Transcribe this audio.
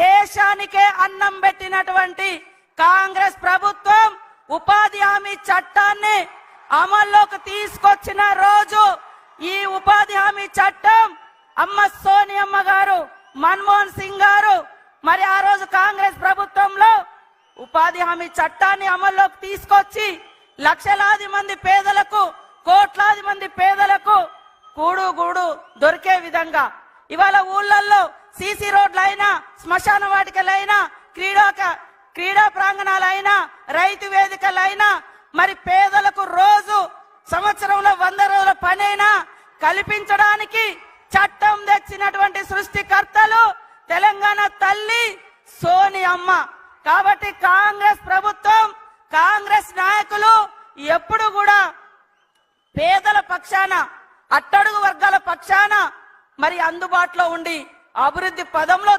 దేశానికే అన్నం పెట్టినటువంటి కాంగ్రెస్ ప్రభుత్వం ఉపాధి హామీ చట్టాన్ని అమల్లోకి తీసుకొచ్చిన రోజు ఈ ఉపాధి హామీ చట్టం అమ్మ సోనియమ్మ గారు, మన్మోహన్ సింగ్ గారు మరి ఆ రోజు కాంగ్రెస్ ప్రభుత్వంలో ఉపాధి హామీ చట్టాన్ని అమల్లోకి తీసుకొచ్చి లక్షలాది మంది పేదలకు, కోట్లాది మంది పేదలకు కూడు గూడు దొరికే విధంగా ఇవాళ ఊళ్ళల్లో సీసీ రోడ్లైనా, శ్మశాన వాటికలైనా, క్రీడా ప్రాంగణాలైనా, రైతు వేదికలైనా మరి పేదలకు రోజు సంవత్సరంలో 100 రోజుల పనైనా కల్పించడానికి చట్టం తెచ్చినటువంటి సృష్టికర్తలు తెలంగాణ తల్లి సోనియమ్మ. కాబట్టి కాంగ్రెస్ ప్రభుత్వం, కాంగ్రెస్ నాయకులు ఎప్పుడు కూడా పేదల పక్షాన, అట్టడుగు వర్గాల పక్షాన మరి అందుబాటులో ఉండి అభివృద్ధి పదంలో